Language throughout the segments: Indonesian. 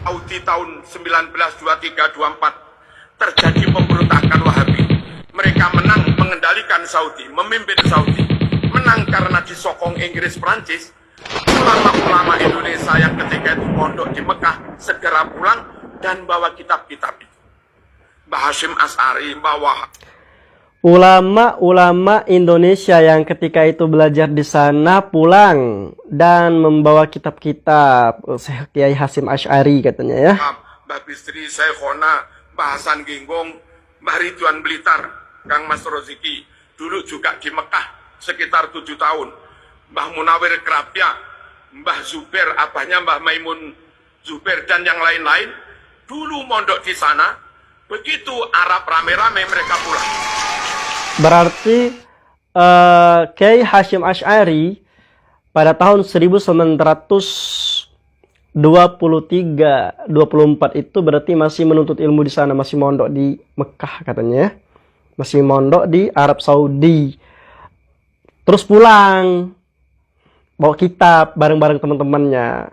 Saudi tahun 1923-24 terjadi pemberontakan Wahabi. Mereka menang mengendalikan Saudi, memimpin Saudi. Menang karena disokong Inggris, Prancis. Ulama-ulama Indonesia yang ketika itu pondok di Mekah segera pulang dan bawa kitab-kitab itu. Mbah Hasyim Asy'ari bawa. Ulama-ulama Indonesia yang ketika itu belajar di sana pulang dan membawa kitab-kitab. Kiai Hasyim Asy'ari katanya ya. Mbah Bistri, Syekhona, Mbah Hasan Ginggong, Mbah Ridwan Blitar, Kang Mas Roziki. Dulu juga di Mekah sekitar 7 tahun. Mbah Munawir Krapya, Mbah Zubair, abahnya Mbah Maimun Zubair dan yang lain-lain. Dulu mondok di sana. Begitu Arab rame-rame mereka pulang. Berarti Kiai Hasyim Asy'ari pada tahun 1923-24 itu berarti masih menuntut ilmu di sana, masih mondok di Mekah katanya ya. Masih mondok di Arab Saudi. Terus pulang bawa kitab bareng-bareng teman-temannya.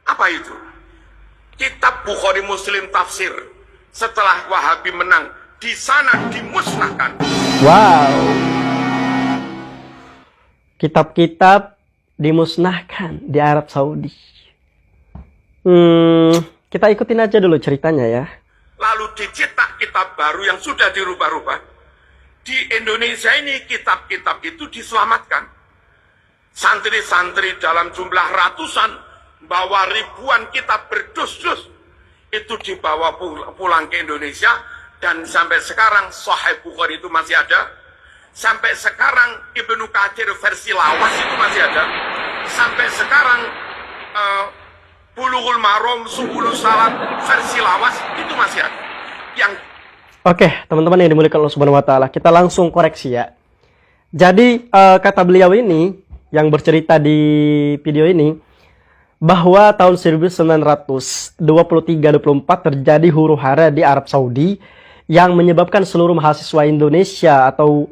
Apa itu? Kitab Bukhari Muslim tafsir. Setelah Wahabi menang, di sana dimusnahkan. Wow. Kitab-kitab dimusnahkan di Arab Saudi. Kita ikutin aja dulu ceritanya ya. Lalu dicetak kitab baru yang sudah dirubah-rubah. Di Indonesia ini kitab-kitab itu diselamatkan. Santri-santri dalam jumlah ratusan bawa ribuan kitab berdus-dus. Itu dibawa pulang ke Indonesia. Dan sampai sekarang Sahih Bukhari itu masih ada. Sampai sekarang Ibnu Katsir versi lawas itu masih ada. Sampai sekarang Bulughul Maram, Subulus Salam versi lawas itu masih ada. Oke, teman-teman yang dimuliakan Allah Subhanahu wa taala, kita langsung koreksi ya. Jadi kata beliau ini yang bercerita di video ini bahwa tahun 1923-24 terjadi huru-hara di Arab Saudi yang menyebabkan seluruh mahasiswa Indonesia atau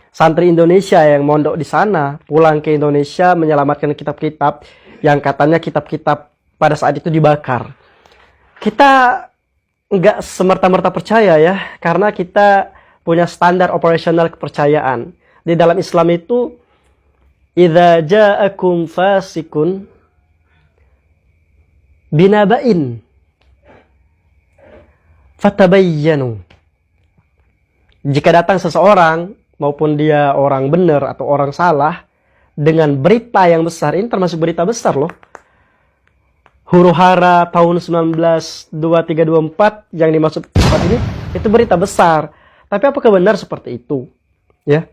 santri Indonesia yang mondok di sana pulang ke Indonesia menyelamatkan kitab-kitab yang katanya kitab-kitab pada saat itu dibakar. Kita nggak semerta-merta percaya ya, karena kita punya standar operasional kepercayaan. Di dalam Islam itu, idza ja'akum fasikun binaba'in fatabayyanu. Jika datang seseorang, maupun dia orang benar atau orang salah, dengan berita yang besar, ini termasuk berita besar loh. Huru-hara tahun 1923-24 yang dimaksud tempat ini, itu berita besar. Tapi apakah benar seperti itu? Ya.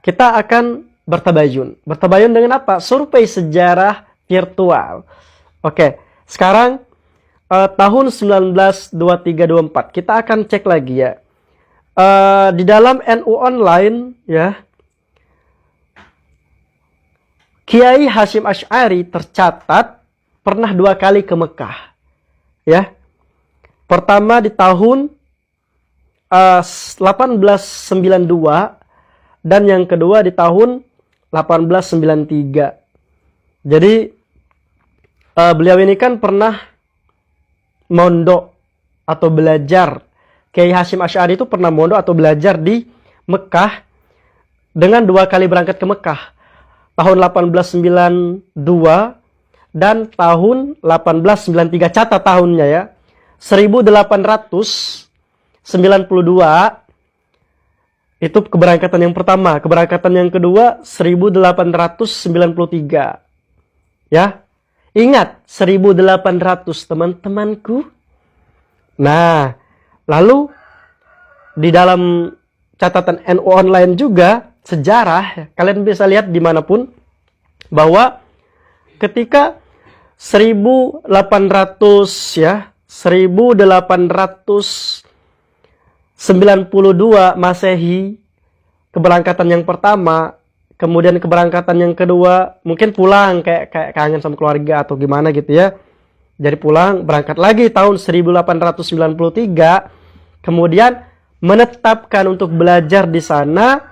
Kita akan bertabayun. Bertabayun dengan apa? Survei sejarah virtual. Oke, sekarang tahun 1923-24 kita akan cek lagi ya. Di dalam NU Online ya, Kiai Hasyim Asy'ari tercatat pernah 2 kali ke Mekah ya. Pertama di tahun 1892 dan yang kedua di tahun 1893. Jadi beliau ini kan pernah mondok atau belajar. Kiai Hasyim Asy'ari itu pernah mondok atau belajar di Mekah dengan 2 kali berangkat ke Mekah. Tahun 1892 dan tahun 1893. Catat tahunnya ya. 1892 itu keberangkatan yang pertama. Keberangkatan yang kedua 1893. Ya. Ingat 1800 teman-temanku. Nah, lalu di dalam catatan NU Online juga sejarah, kalian bisa lihat dimanapun bahwa ketika 1800 ya, 1892 Masehi keberangkatan yang pertama, kemudian keberangkatan yang kedua mungkin pulang kayak kangen sama keluarga atau gimana gitu ya. Jadi pulang, berangkat lagi tahun 1893, kemudian menetapkan untuk belajar di sana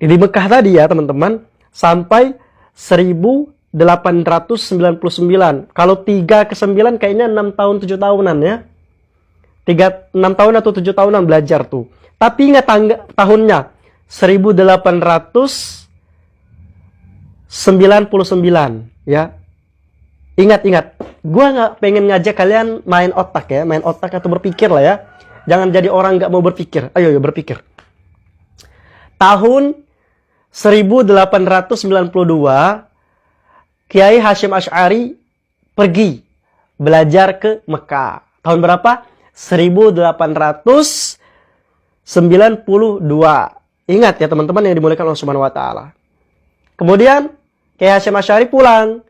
di Mekah tadi ya teman-teman, sampai 1893 1899. Kalau 3 ke 9 kayaknya 6 tahun 7 tahunan ya. 6 tahun atau 7 tahunan belajar tuh. Tapi ingat tahunnya 1899 ya. Ingat. Gua nggak pengen ngajak kalian main otak ya, main otak atau berpikir lah ya. Jangan jadi orang nggak mau berpikir. Ayo berpikir. Tahun 1892 Kiai Hasyim Asy'ari pergi belajar ke Mekah. Tahun berapa? 1892. Ingat ya teman-teman yang dimuliakan Allah Subhanahu wa taala. Kemudian Kiai Hasyim Asy'ari pulang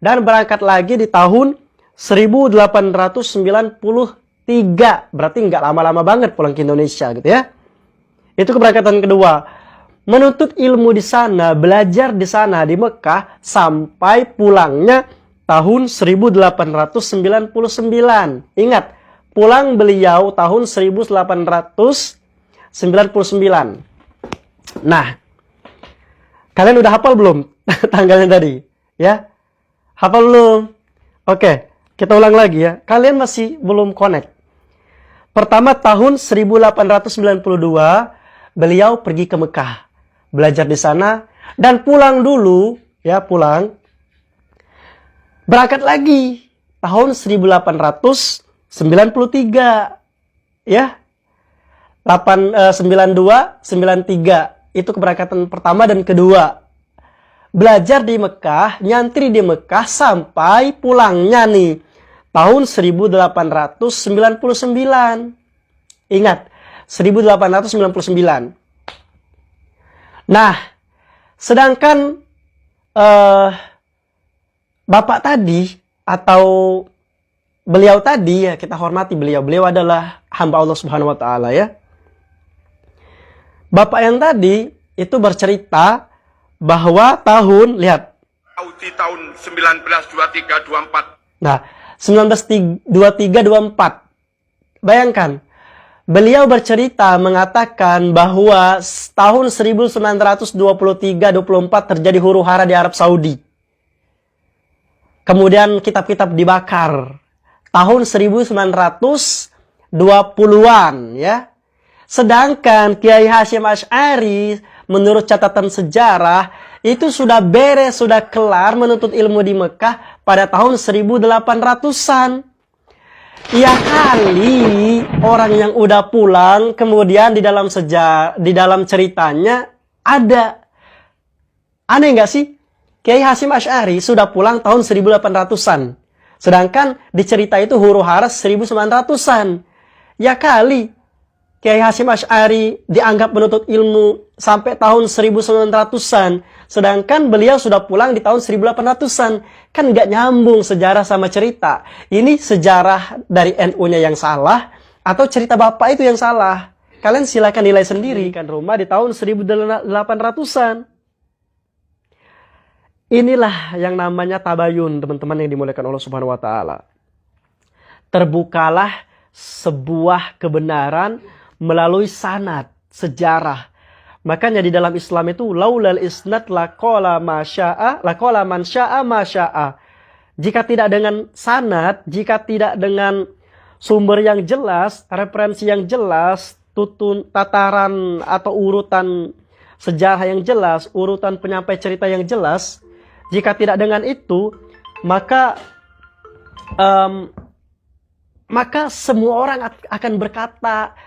dan berangkat lagi di tahun 1893. Berarti nggak lama-lama banget pulang ke Indonesia gitu ya. Itu keberangkatan kedua. Menuntut ilmu di sana, belajar di sana di Mekah sampai pulangnya tahun 1899. Ingat, pulang beliau tahun 1899. Nah, kalian udah hafal belum tanggalnya tadi? Ya? Hafal belum? Oke, kita ulang lagi ya. Kalian masih belum connect. Pertama tahun 1892 beliau pergi ke Mekah. Belajar di sana dan pulang dulu ya, pulang. Berangkat lagi tahun 1893 ya. 92 93 itu keberangkatan pertama dan kedua. Belajar di Mekah, nyantri di Mekah sampai pulangnya nih tahun 1899. Ingat, 1899. Nah, sedangkan Bapak tadi atau beliau tadi ya, kita hormati beliau. Beliau adalah hamba Allah Subhanahu wa taala ya. Bapak yang tadi itu bercerita bahwa tahun, lihat. Di tahun 1923-24. Nah, 1923-24. Bayangkan. Beliau bercerita mengatakan bahwa tahun 1923-24 terjadi huru-hara di Arab Saudi. Kemudian kitab-kitab dibakar. Tahun 1920-an ya. Sedangkan Kiai Hasyim Asy'ari menurut catatan sejarah itu sudah beres, sudah kelar menuntut ilmu di Mekah pada tahun 1800-an. Ya kali orang yang udah pulang kemudian di dalam ceritanya ada. Aneh nggak sih? Kiai Hasyim Asy'ari sudah pulang tahun 1800-an. Sedangkan di cerita itu huru-hara 1900-an. Ya kali Kiai Hasyim Asy'ari dianggap menuntut ilmu sampai tahun 1900-an. Sedangkan beliau sudah pulang di tahun 1800-an. Kan nggak nyambung sejarah sama cerita. Ini sejarah dari NU-nya yang salah atau cerita Bapak itu yang salah. Kalian silakan nilai sendiri. Kan rumah di tahun 1800-an. Inilah yang namanya tabayun, teman-teman yang dimuliakan Allah Subhanahu wa taala. Terbukalah sebuah kebenaran melalui sanad, sejarah. Makanya di dalam Islam itu laulal isnad laqala masya'a, laqala man sya'a masya'a. Jika tidak dengan sanad, jika tidak dengan sumber yang jelas, referensi yang jelas, tataran atau urutan sejarah yang jelas, urutan penyampai cerita yang jelas, jika tidak dengan itu, maka semua orang akan berkata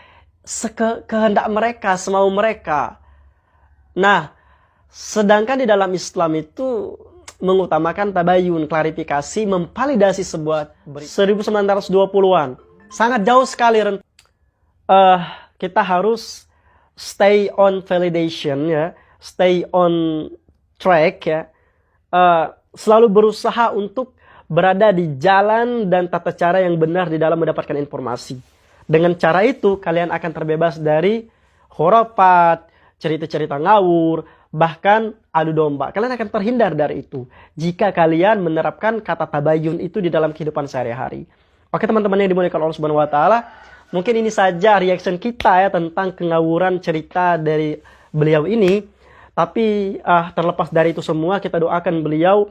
kehendak mereka, semau mereka. Nah, sedangkan di dalam Islam itu mengutamakan tabayun, klarifikasi, memvalidasi sebuah 1920-an. Sangat jauh sekali. Kita harus stay on validation ya, stay on track ya. Selalu berusaha untuk berada di jalan dan tata cara yang benar di dalam mendapatkan informasi. Dengan cara itu kalian akan terbebas dari khurafat, cerita-cerita ngawur, bahkan adu domba. Kalian akan terhindar dari itu jika kalian menerapkan kata tabayun itu di dalam kehidupan sehari-hari. Oke teman-teman yang dimuliakan Allah Subhanahu wa taala, mungkin ini saja reaction kita ya tentang kengawuran cerita dari beliau ini. Tapi terlepas dari itu semua, kita doakan beliau